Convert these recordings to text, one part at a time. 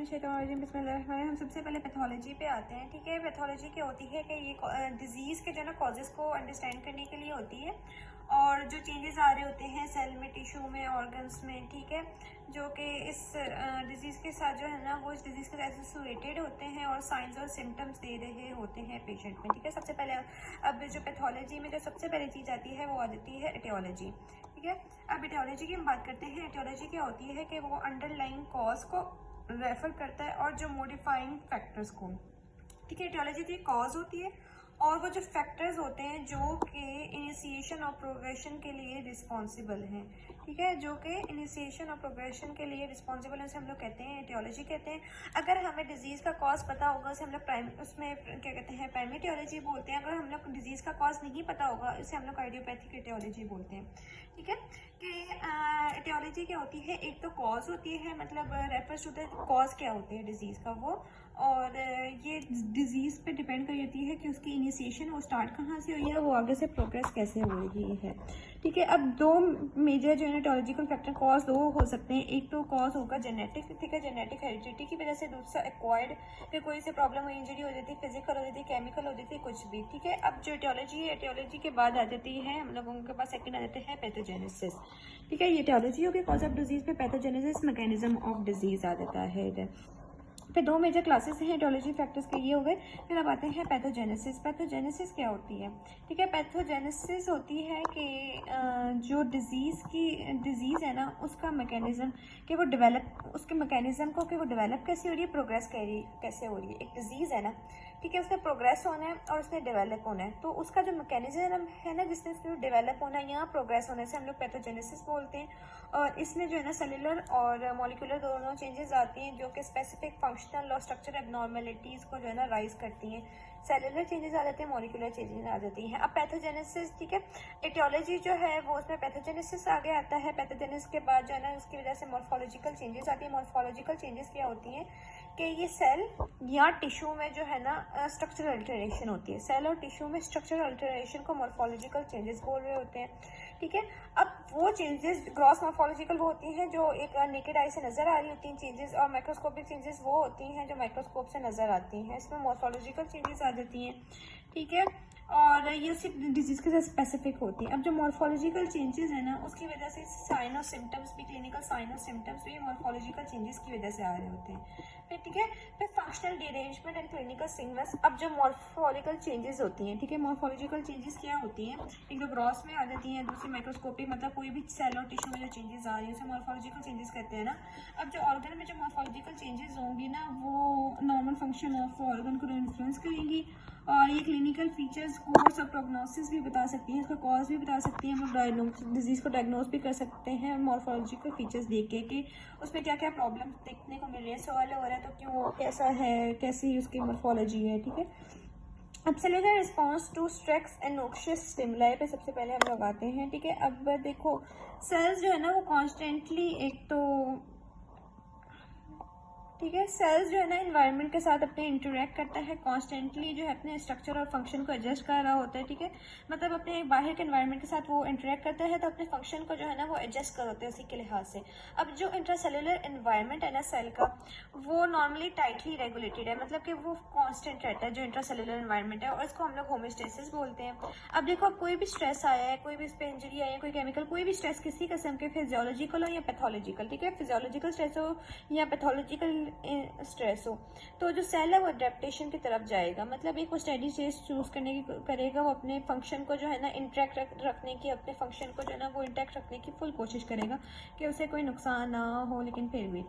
हम सबसे पहले पैथोलॉजी पे आते हैं। ठीक है, पैथोलॉजी क्या होती है कि ये डिजीज़ के जो है ना कॉजेज़ को अंडरस्टैंड करने के लिए होती है, और जो चेंजेस आ रहे होते हैं सेल में, टिश्यू में, ऑर्गन्स में, ठीक है, जो कि इस डिज़ीज़ के साथ जो है ना वो इस डिज़ीज़ के साथ एसोसिएटेड होते हैं और साइंस और सिम्टम्स दे रहे होते हैं पेशेंट में। ठीक है, सबसे पहले अब जो पैथोलॉजी में जो सबसे पहले चीज़ आती है वो आ जाती है एटियोलॉजी। ठीक है, अब एटियोलॉजी की हम बात करते हैं। एटियोलॉजी क्या होती है कि वो अंडरलाइंग कॉज को रेफर करता है और जो मॉडिफाइंग फैक्टर्स को। ठीक है, एटियोलॉजी की कॉज होती है और वो जो फैक्टर्स होते हैं जो कि इनिशिएशन और प्रोग्रेशन के लिए रिस्पॉन्सिबल हैं। ठीक है, जो कि इनिशिएशन और प्रोग्रेशन के लिए रिस्पॉन्सिबल है, उसे हम लोग कहते हैं एटियोलॉजी कहते हैं। अगर हमें डिजीज़ का कॉज पता होगा उसे हम लोग उसमें क्या कहते हैं, प्राइमरी एटियोलॉजी बोलते हैं। अगर हम लोग डिजीज़ का कॉज नहीं पता होगा उसे हम लोग आइडियोपैथिक एटियोलॉजी बोलते हैं। ठीक है, कि एटियोलॉजी क्या होती है, एक तो कॉज होती है, मतलब रेफर्स टू द कॉज क्या होते हैं डिजीज़ का वो, और ये डिजीज़ पे डिपेंड करती है कि उसकी इनिशिएशन वो स्टार्ट कहाँ से हुई है, वो आगे से प्रोग्रेस कैसे हो रही है। ठीक है, अब दो मेजर जो है एटियोलॉजिकल फैक्टर कॉज दो हो सकते हैं। एक तो कॉज होगा जेनेटिक, ठीक है, जेनेटिक हेरिडिटी की वजह से। दूसरा एक्वायर्ड, कि कोई से प्रॉब्लम हुई, इंजरी हो जाती है, फिजिकल हो जाती है, केमिकल हो जाती है, कुछ भी। ठीक है, अब जो एटियोलॉजी है, एटियोलॉजी के बाद आ जाती है हम लोगों के पास सेकंड आ जाते हैं पैथोजेनेसिस। ठीक है, ये एटियोलॉजी होगी कॉज ऑफ डिजीज पे, पैथोजेनेसिस मैकेनिज्म ऑफ डिजीज आ जाता है इधर। फिर दो मेजर क्लासेस हैं एटियोलॉजी फैक्टर्स के, ये हो गए। फिर अब आते हैं पैथोजेनेसिस। पैथोजेनेसिस क्या होती है? ठीक है, पैथोजेनेसिस होती है कि जो डिजीज़ है ना उसका मैकेनिज्म, कि वो डेवलप, उसके मैकेनिज्म को कि वो डेवलप कैसे हो रही है, प्रोग्रेस कैसे हो रही है। एक डिजीज़ है ना, ठीक है, उसने प्रोग्रेस होना है और उसने डेवलप होना है, तो उसका जो मैकेनिज्म है ना जिससे उसने डेवलप होना है या प्रोग्रेस होने से हम लोग पैथोजेनेसिस बोलते हैं। और इसमें जो है ना सेलुलर और मॉलिक्यूलर दोनों चेंजेस आती हैं जो कि स्पेसिफिक फंक्शनल और स्ट्रक्चर एबनॉर्मेलिटीज़ को जो है ना राइज करती हैं। सेलुलर चेंजेस आ जाते हैं, मॉलिक्यूलर चेंजेस आ जाती हैं। अब पैथोजेनेसिस, ठीक है, एटियोलॉजी जो है वो उसमें पैथोजेनेसिस आगे आता है। पैथोजेनेसिस के बाद जो है ना उसकी वजह से मॉर्फोलॉजिकल चेंजेस आती है। मॉर्फोलॉजिकल चेंजेस क्या होती हैं कि ये सेल या टिश्यू में जो है ना स्ट्रक्चरल अल्टरेशन होती है। सेल और टिश्यू में स्ट्रक्चरल अल्टरेशन को मॉर्फोलॉजिकल चेंजेस बोल रहे होते हैं। ठीक है, अब वो चेंजेस ग्रॉस मॉर्फोलॉजिकल वो होती हैं जो एक नेकेड आई से नजर आ रही होती हैं चेंजेस, और माइक्रोस्कोपिक चेंजेस वो होती हैं जो माइक्रोस्कोप से नजर आती हैं। इसमें मॉर्फोलॉजिकल चेंजेस आ जाती हैं। ठीक है, और ये सिर्फ डिजीज के साथ स्पेसिफिक होती है। अब जो मॉर्फोलॉजिकल चेंजेस है ना उसकी वजह से साइन और सिम्टम्स भी, क्लिनिकल साइन और सिम्टम्स भी मॉर्फोलॉजिकल चेंजेस की वजह से आ रहे होते हैं। फिर ठीक है, फिर functional derangement and clinical signals. अब जो मॉर्फोलॉजिकल चेंजेस होती हैं, ठीक है, मॉर्फोलॉजिकल चेंजेस क्या होती हैं, एक तो ग्रॉस में आ जाती हैं, दूसरी माइक्रोस्कोपिक, मतलब कोई भी सेल और टिश्यू में जो चेंजेस आ रही है उसे मॉर्फोलॉजिकल चेंजेस कहते हैं ना। अब जो ऑर्गन में जो मॉर्फोलॉजिकल चेंजेस होंगी ना वो नॉर्मल फंक्शन ऑफ ऑर्गन को इन्फ्लुएंस करेंगी, और ये क्लिनिकल फीचर्स कोर्स और प्रोग्नोसिस भी बता सकती हैं, इसका कॉज भी बता सकती हैं। हम लोग डिजीज़ को डायग्नोस भी कर सकते हैं मॉर्फोलॉजिकल फीचर्स देख के कि उसमें क्या क्या प्रॉब्लम देखने को मिल रही है, सवाल हो रहा है तो क्यों, कैसा है, कैसी उसकी मॉर्फोलॉजी है। ठीक है, अब cellular response to stress and noxious stimuli पे सबसे पहले हम लोग आते हैं। ठीक है, अब देखो सेल्स जो है ना वो कॉन्स्टेंटली, एक तो ठीक है, सेल्स जो है ना एनवायरनमेंट के साथ अपने इंटरेक्ट करता है कॉन्स्टेंटली, जो है अपने स्ट्रक्चर और फंक्शन को एडजस्ट कर रहा होता है। ठीक है, मतलब अपने बाहर के एनवायरनमेंट के साथ वो इंटरेक्ट करता है तो अपने फंक्शन को जो है ना वो एडजस्ट कर होते हैं उसी के लिहाज से। अब जो इंट्रासेलुलर एनवायरनमेंट है ना सेल का, वो नॉर्मली टाइटली रेगुलेटेड है, मतलब कि वो कॉन्स्टेंट रहता है जो इंट्रासेलुलर एनवायरनमेंट है, और इसको हम लोग होमोस्टेसिस बोलते हैं। अब देखो अब कोई भी स्ट्रेस आया है, कोई भी इस पर इंजरी आई है, कोई केमिकल, कोई भी स्ट्रेस किसी किस्म के, फिजियोलॉजिकल हो या पैथोलॉजिकल, ठीक है, फिजियोलॉजिकल स्ट्रेस हो या पैथोलॉजिकल स्ट्रेस हो, तो जो सेल है वो अडेप्टेशन की तरफ जाएगा, मतलब एक वो स्टेडी स्टेट चूज करने की करेगा, वो अपने फंक्शन को जो है ना इंटैक्ट रखने की, अपने फंक्शन को जो है ना वो इंटैक्ट रखने की फुल कोशिश करेगा कि उसे कोई नुकसान ना हो, लेकिन फिर भी।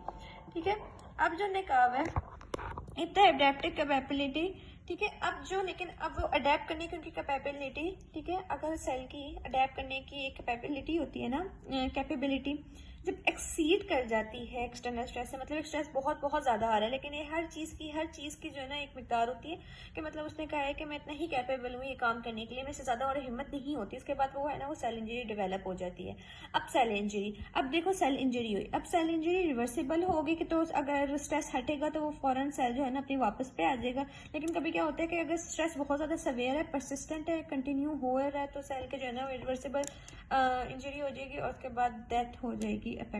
ठीक है, अब जो निकाब है इतना एडेप्टिव कैपेबिलिटी, ठीक है, अब जो लेकिन अब वो अडेप्ट करने की उनकी कैपेबिलिटी, ठीक है, अगर सेल की अडेप्ट करने की एक कैपेबिलिटी होती है ना, कैपेबिलिटी जब एक्सीड कर जाती है एक्सटर्नल स्ट्रेस से, मतलब स्ट्रेस बहुत बहुत ज़्यादा आ रहा है, लेकिन ये हर चीज़ की जो है ना एक मिकदार होती है कि मतलब उसने कहा है कि मैं इतना ही कैपेबल हूँ ये काम करने के लिए, मेरे से ज़्यादा और हिम्मत नहीं होती, इसके बाद वो है ना वो सेल इंजरी डेवलप हो जाती है। अब सेल इंजरी, अब देखो सेल इंजरी हुई, अब सेल इंजरी रिवर्सिबल होगी कि तो अगर स्ट्रेस हटेगा तो वो फौरन सेल जो है ना अपनी वापस पे आ जाएगा, लेकिन कभी क्या होता है कि अगर स्ट्रेस बहुत ज़्यादा सवेयर है, परसिस्टेंट है, कंटिन्यू हो रहा है, तो सेल के जो है ना रिवर्सिबल इंजरी हो जाएगी और उसके बाद डेथ हो जाएगी।